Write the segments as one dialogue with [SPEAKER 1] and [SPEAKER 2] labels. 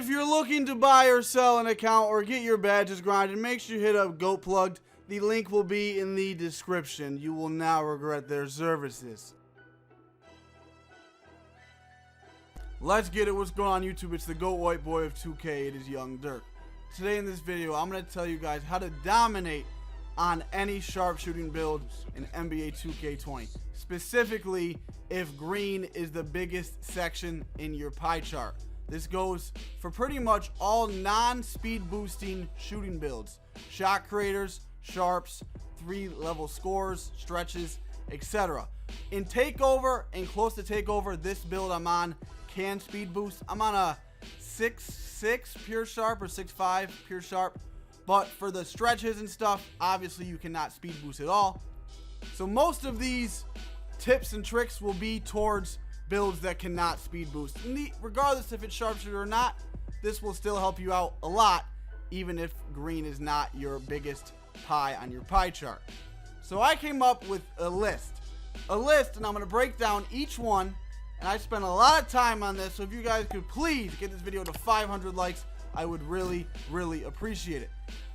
[SPEAKER 1] If you're looking to buy or sell an account or get your badges grinded, make sure you hit up Goat Plugged. The link will be in the description. You will now regret their services. Let's get it. What's going on YouTube? It's the GOAT White Boy of 2K. It is Young Dirk. Today in this video, I'm going to tell you guys how to dominate on any sharpshooting build in NBA 2K20. Specifically, if green is the biggest section in your pie chart. This goes for pretty much all non-speed boosting shooting builds. Shot creators, sharps, 3-level scores, stretches, etc. In takeover and close to takeover, this build I'm on can speed boost. I'm on a 6'6 pure sharp or 6'5 pure sharp. But for the stretches and stuff, obviously you cannot speed boost at all. So most of these tips and tricks will be towards builds that cannot speed boost. And regardless if it's sharpshooter or not, this will still help you out a lot, even if green is not your biggest pie on your pie chart. So I came up with a list, and I'm going to break down each one. And I spent a lot of time on this, so if you guys could please get this video to 500 likes, I would really, really appreciate it.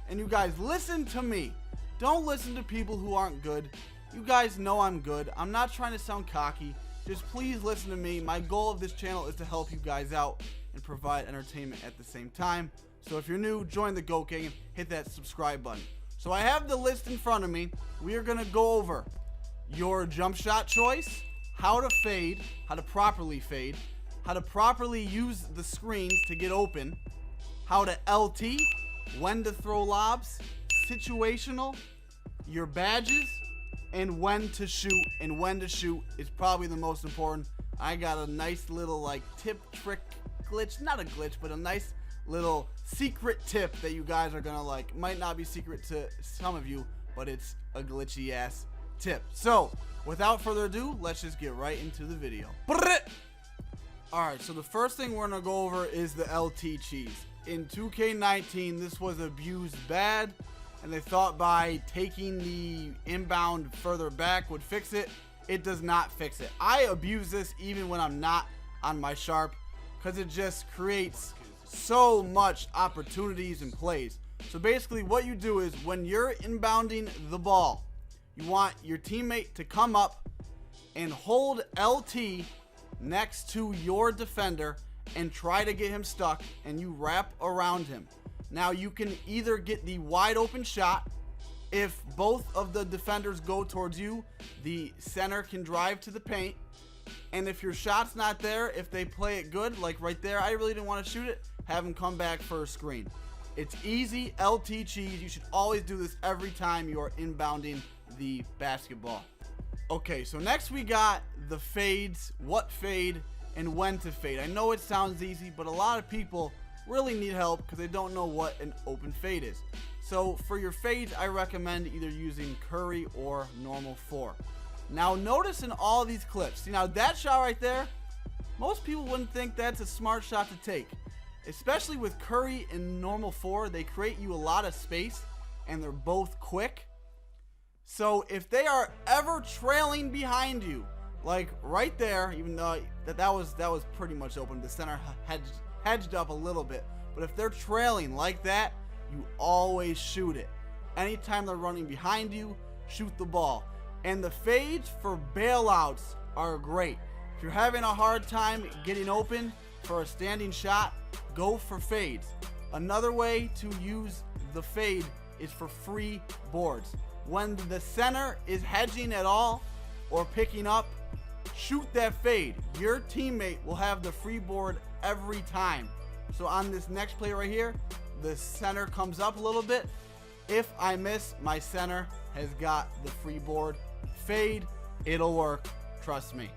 [SPEAKER 1] And you guys, listen to me. Don't listen to people who aren't good. You guys know I'm good. I'm not trying to sound cocky. Just please listen to me. My goal of this channel is to help you guys out and provide entertainment at the same time. So if you're new, join the GOAT Gang and hit that subscribe button. So I have the list in front of me. We are going to go over your jump shot choice, how to fade, how to properly fade, how to properly use the screens to get open, how to LT, when to throw lobs, situational, your badges, and when to shoot. And when to shoot is probably the most important. I got a nice little like tip, trick, glitch, not a glitch, but a nice little secret tip that you guys are gonna like. Might not be secret to some of you, but it's a glitchy ass tip. So without further ado, let's just get right into the video. Alright, so the first thing we're gonna go over is the LT cheese. In 2K19, this was abused bad, and they thought by taking the inbound further back would fix it. It does not fix it. I abuse this even when I'm not on my sharp, because it just creates so much opportunities and plays. So basically what you do is when you're inbounding the ball, you want your teammate to come up and hold LT next to your defender and try to get him stuck, and you wrap around him. Now you can either get the wide open shot. If both of the defenders go towards you, the center can drive to the paint. And if your shot's not there, if they play it good, like right there, I really didn't want to shoot it, have him come back for a screen. It's easy LT cheese. You should always do this every time you are inbounding the basketball. Okay, so next we got the fades, what fade, and when to fade. I know it sounds easy, but a lot of people really need help because they don't know what an open fade is. So for your fades, I recommend either using Curry or normal 4. Now notice in all these clips, see now that shot right there, most people wouldn't think that's a smart shot to take. Especially with Curry and normal 4, they create you a lot of space and they're both quick. So if they are ever trailing behind you, like right there, even though that was pretty much open, the center hedged up a little bit, but if they're trailing like that, you always shoot it. Anytime they're running behind you, shoot the ball. And the fades for bailouts are great. If you're having a hard time getting open for a standing shot, go for fades. Another way to use the fade is for free boards. When the center is hedging at all or picking up, shoot that fade. Your teammate will have the free board every time. So on this next play right here, the center comes up a little bit. If I miss, my center has got the free board. Fade, it'll work, trust me.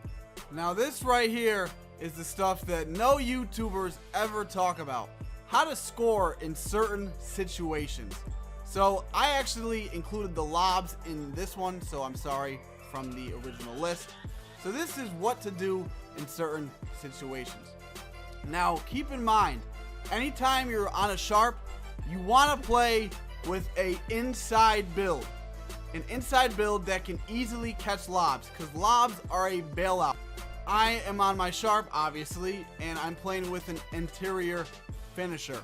[SPEAKER 1] Now this right here is the stuff that no YouTubers ever talk about. How to score in certain situations. So I actually included the lobs in this one, so I'm sorry, from the original list. So this is what to do in certain situations. Now keep in mind, anytime you're on a sharp, you want to play with a inside build. An inside build that can easily catch lobs, because lobs are a bailout. I am on my sharp, obviously, and I'm playing with an interior finisher.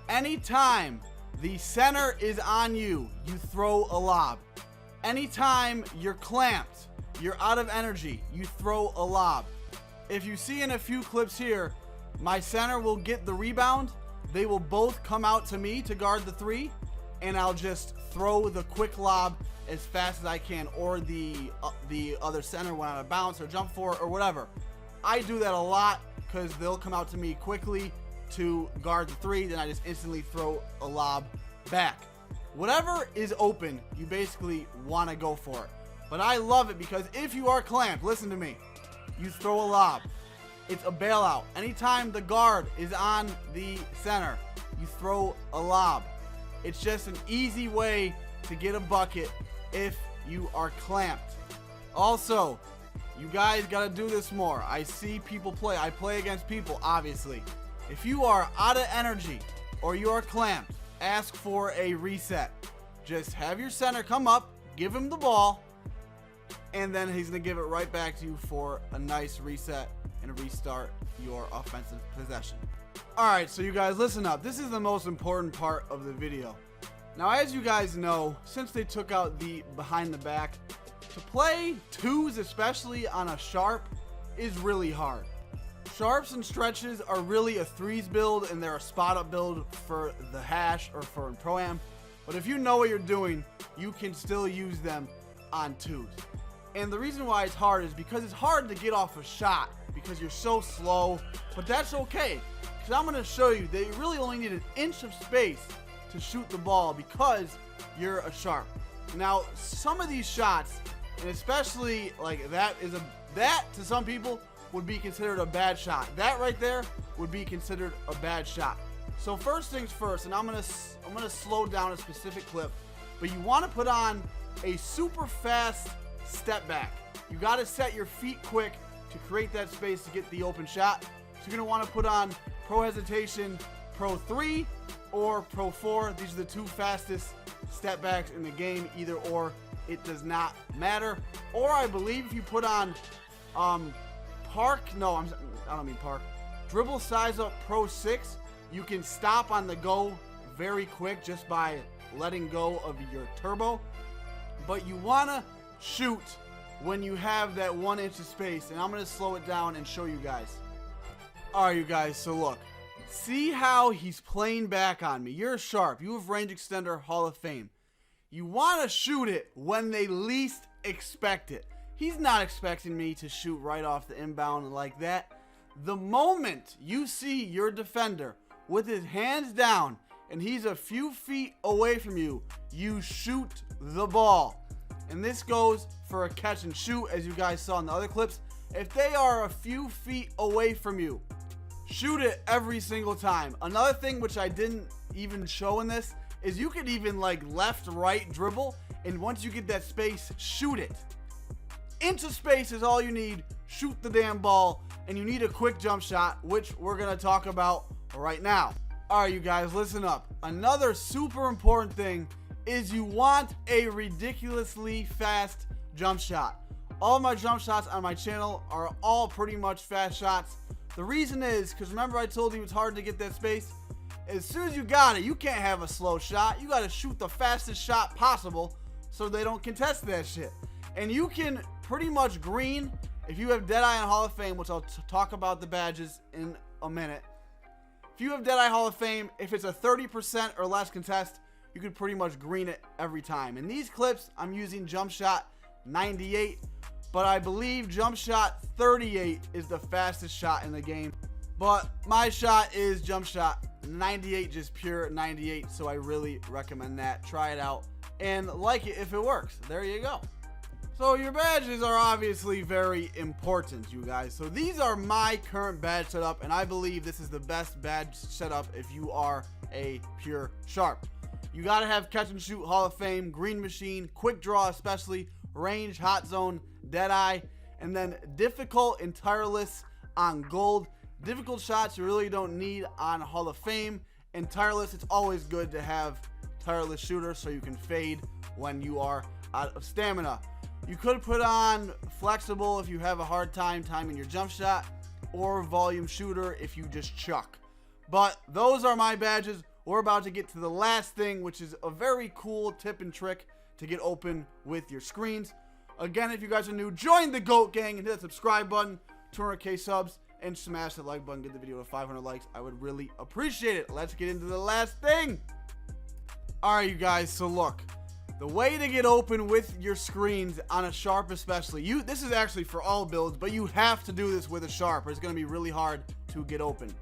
[SPEAKER 1] Anytime the center is on you, you throw a lob. Anytime you're clamped, you're out of energy, you throw a lob. If you see in a few clips here, my center will get the rebound. They will both come out to me to guard the three, and I'll just throw the quick lob as fast as I can, or the other center went out of bounds or jump for it or whatever. I do that a lot because they'll come out to me quickly to guard the three, then I just instantly throw a lob back. Whatever is open, you basically want to go for it. But I love it because if you are clamped, listen to me, you throw a lob. It's a bailout. Anytime the guard is on the center, you throw a lob. It's just an easy way to get a bucket if you are clamped. Also, you guys got to do this more. I see people play. I play against people, obviously. If you are out of energy or you are clamped, ask for a reset. Just have your center come up, give him the ball, and then he's going to give it right back to you for a nice reset and restart your offensive possession. Alright, so you guys listen up. This is the most important part of the video. Now, as you guys know, since they took out the behind the back, to play twos, especially on a sharp, is really hard. Sharps and stretches are really a threes build, and they're a spot up build for the hash or for Pro-Am. But if you know what you're doing, you can still use them on twos. And the reason why it's hard is because it's hard to get off a shot because you're so slow, but that's okay. Because I'm going to show you that you really only need an inch of space to shoot the ball because you're a sharp. Now, some of these shots, and especially like that to some people would be considered a bad shot. That right there would be considered a bad shot. So first things first, and I'm gonna slow down a specific clip, but you want to put on a super fast step back. You got to set your feet quick to create that space to get the open shot. So you're gonna want to put on Pro Hesitation Pro 3 or Pro 4. These are the two fastest step backs in the game. Either or, it does not matter. Or I believe if you put on Dribble Size Up Pro 6, you can stop on the go very quick just by letting go of your turbo. But you want to shoot when you have that 1 inch of space, and I'm going to slow it down and show you guys. Alright, you guys, so look. See how he's playing back on me. You're sharp. You have range extender Hall of Fame. You want to shoot it when they least expect it. He's not expecting me to shoot right off the inbound like that. The moment you see your defender with his hands down and he's a few feet away from you, you shoot the ball. And this goes for a catch and shoot, as you guys saw in the other clips. If they are a few feet away from you, shoot it every single time. Another thing which I didn't even show in this is you could even like left, right dribble, and once you get that space, shoot it. Inch of space is all you need. Shoot the damn ball, and you need a quick jump shot, which we're going to talk about right now. Alright, you guys, listen up. Another super important thing is you want a ridiculously fast jump shot. All my jump shots on my channel are all pretty much fast shots. The reason is because remember I told you it's hard to get that space? As soon as you got it, you can't have a slow shot. You got to shoot the fastest shot possible so they don't contest that shit. And you can pretty much green, if you have Deadeye and Hall of Fame, which I'll talk about the badges in a minute. If you have Deadeye Hall of Fame, if it's a 30% or less contest, you can pretty much green it every time. In these clips, I'm using Jumpshot 98, but I believe Jumpshot 38 is the fastest shot in the game. But my shot is Jumpshot 98, just pure 98, so I really recommend that. Try it out and like it if it works. There you go. So your badges are obviously very important, you guys. So these are my current badge setup, and I believe this is the best badge setup if you are a pure sharp. You got to have catch and shoot Hall of Fame, green machine, quick draw especially, range, hot zone, Deadeye, and then difficult and tireless on gold. Difficult shots you really don't need on Hall of Fame. And tireless, it's always good to have tireless shooter so you can fade when you are out of stamina. You could put on flexible if you have a hard time timing your jump shot, or volume shooter if you just chuck. But those are my badges. We're about to get to the last thing, which is a very cool tip and trick to get open with your screens. Again, if you guys are new, join the GOAT gang and hit that subscribe button, 200k subs, and smash the like button. Get the video to 500 likes. I would really appreciate it. Let's get into the last thing. Alright, you guys, so look. The way to get open with your screens on a Sharp especially, this is actually for all builds, but you have to do this with a Sharp or it's going to be really hard to get open.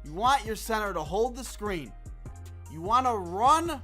[SPEAKER 1] You want your center to hold the screen. You want to run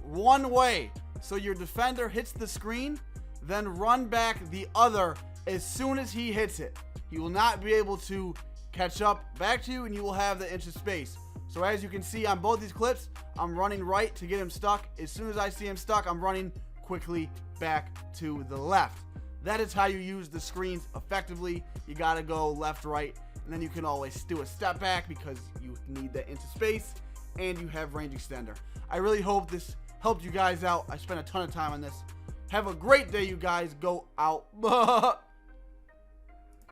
[SPEAKER 1] one way so your defender hits the screen, then run back the other as soon as he hits it. He will not be able to catch up back to you, and you will have the inch of space. So as you can see on both these clips, I'm running right to get him stuck. As soon as I see him stuck, I'm running quickly back to the left. That is how you use the screens effectively. You gotta go left, right, and then you can always do a step back because you need that inch of space, and you have range extender. I really hope this helped you guys out. I spent a ton of time on this. Have a great day, you guys. Go out.